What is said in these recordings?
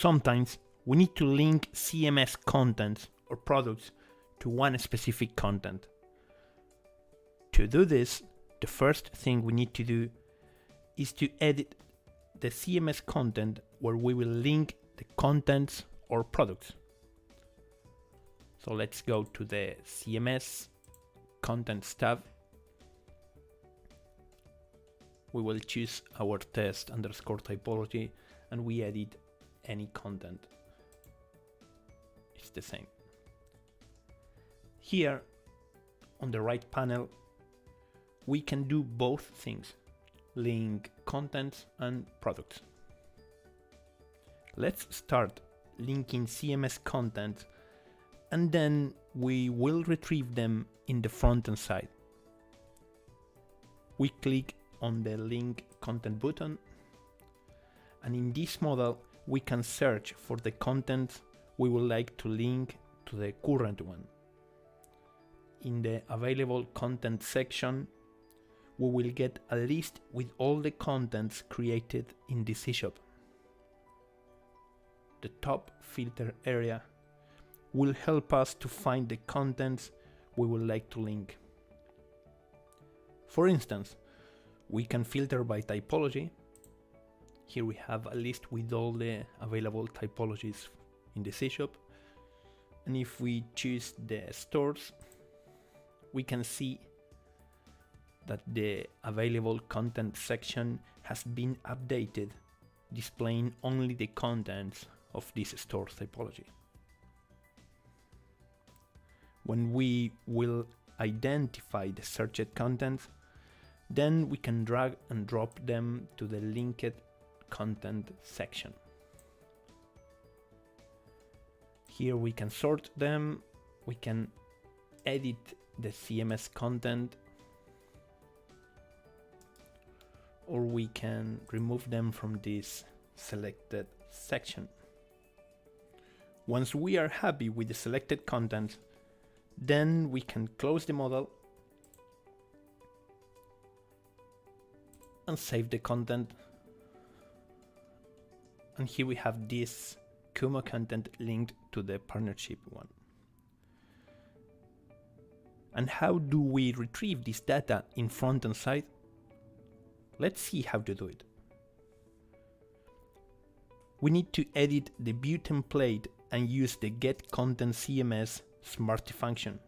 Sometimes we need to link CMS contents or products to one specific content. To do this, the first thing we need to do is to edit the CMS content where we will link the contents or products. So let's go to the CMS Contents tab. We will choose our test underscore typology and we edit any content. It's the same. Here on the right panel, we can do both things, link contents and products. Let's start linking CMS content and then we will retrieve them in the front-end side. We click on the link content button, and in this model we can search for the content we would like to link to the current one. In the available content section, we will get a list with all the contents created in this eShop. The top filter area will help us to find the contents we would like to link. For instance, we can filter by typology. Here we have a list with all the available typologies in this eShop. And if we choose the stores, we can see that the available content section has been updated, displaying only the contents of this store typology. When we will identify the searched contents, then we can drag and drop them to the linked content section. Here we can sort them, we can edit the CMS content, or we can remove them from this selected section. Once we are happy with the selected content, then we can close the model and save the content. And here we have this Kooomo content linked to the partnership one. And how do we retrieve this data in front-end side? Let's see how to do it. We need to edit the view template and use the get content CMS Smarty function.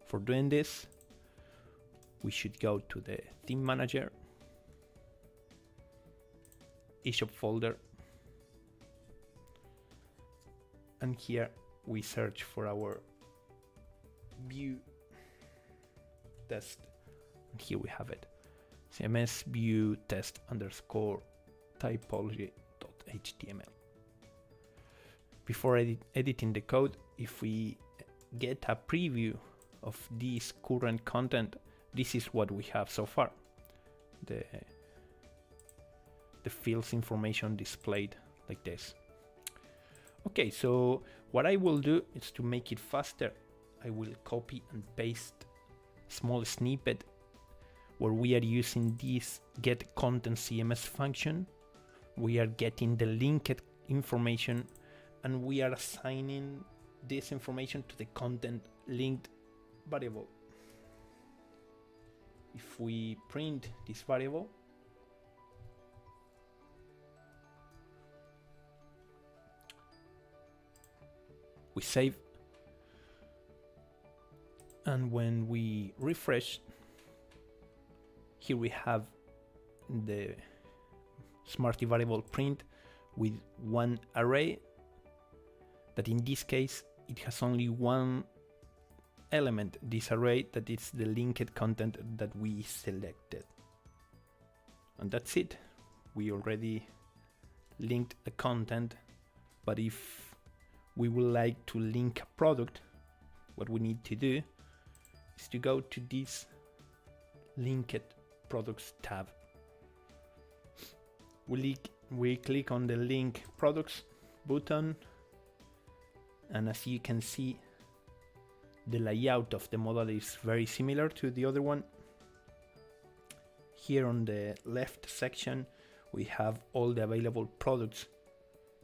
For doing this, we should go to the theme manager, eShop folder, and here we search for our view test, and here we have it, CMS view test underscore typology.html. Before editing the code, if we get a preview of this current content, this is what we have so far. The fields information displayed like this. Okay, so what I will do is to make it faster, I will copy and paste small snippet where we are using this get content CMS function. We are getting the linked information and we are assigning this information to the content linked variable. If we print this variable, we save, and when we refresh, here we have the Smarty variable print with one array that in this case it has only one element, this array, that is the linked content that we selected. And that's it. We already linked a content, but if we would like to link a product, what we need to do is to go to this linked products tab. We click on the link products button, and as you can see, the layout of the model is very similar to the other one. Here on the left section, we have all the available products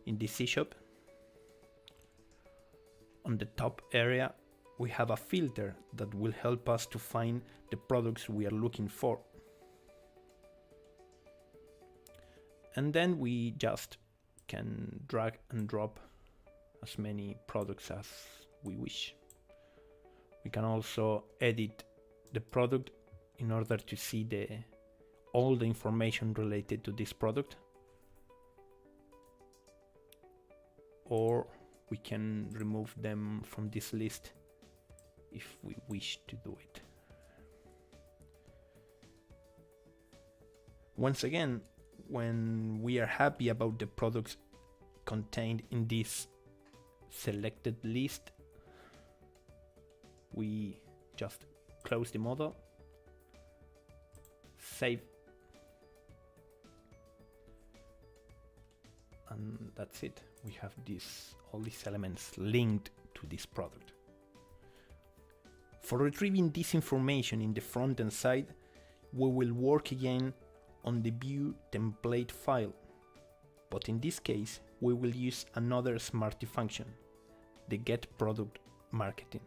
In this C-shop, on the top area, we have a filter that will help us to find the products we are looking for. And then we just can drag and drop as many products as we wish. We can also edit the product in order to see all the information related to this product. Or we can remove them from this list if we wish to do it. Once again, when we are happy about the products contained in this selected list, we just close the model, save, and that's it. We have all these elements linked to this product. For retrieving this information in the front-end side, we will work again on the view template file, but in this case we will use another Smarty function, the get product marketing.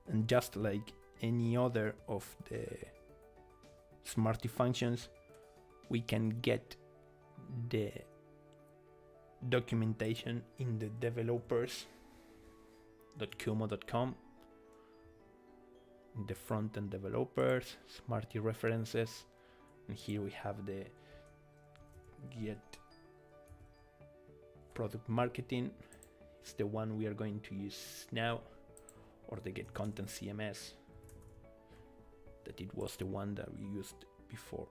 And just like any other of the Smarty functions, we can get the documentation in the developers.kooomo.com, in the front-end developers, Smarty references, and here we have the get product marketing. It's the one we are going to use now, or the get content CMS, that it was the one that we used before.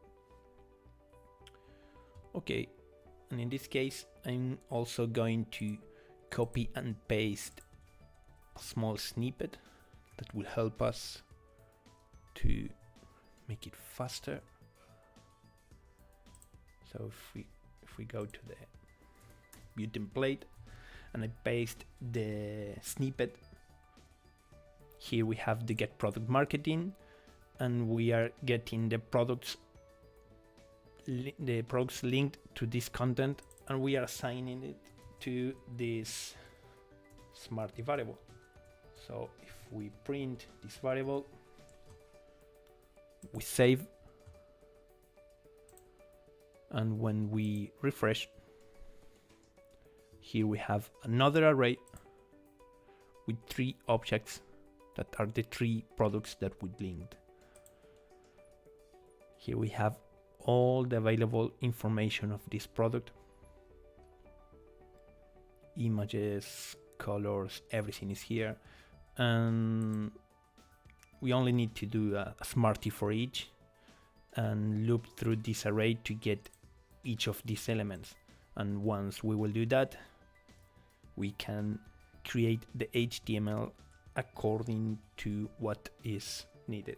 Okay, and in this case I'm also going to copy and paste a small snippet that will help us to make it faster. So if we go to the view template and I paste the snippet, here we have the get product marketing, and we are getting the products linked to this content, and we are assigning it to this Smarty variable. So if we print this variable, we save, and when we refresh, here we have another array with 3 objects that are the 3 products that we linked. Here we have all the available information of this product, images, colors, everything is here, and we only need to do a Smarty for each and loop through this array to get each of these elements. And once we will do that, we can create the HTML according to what is needed.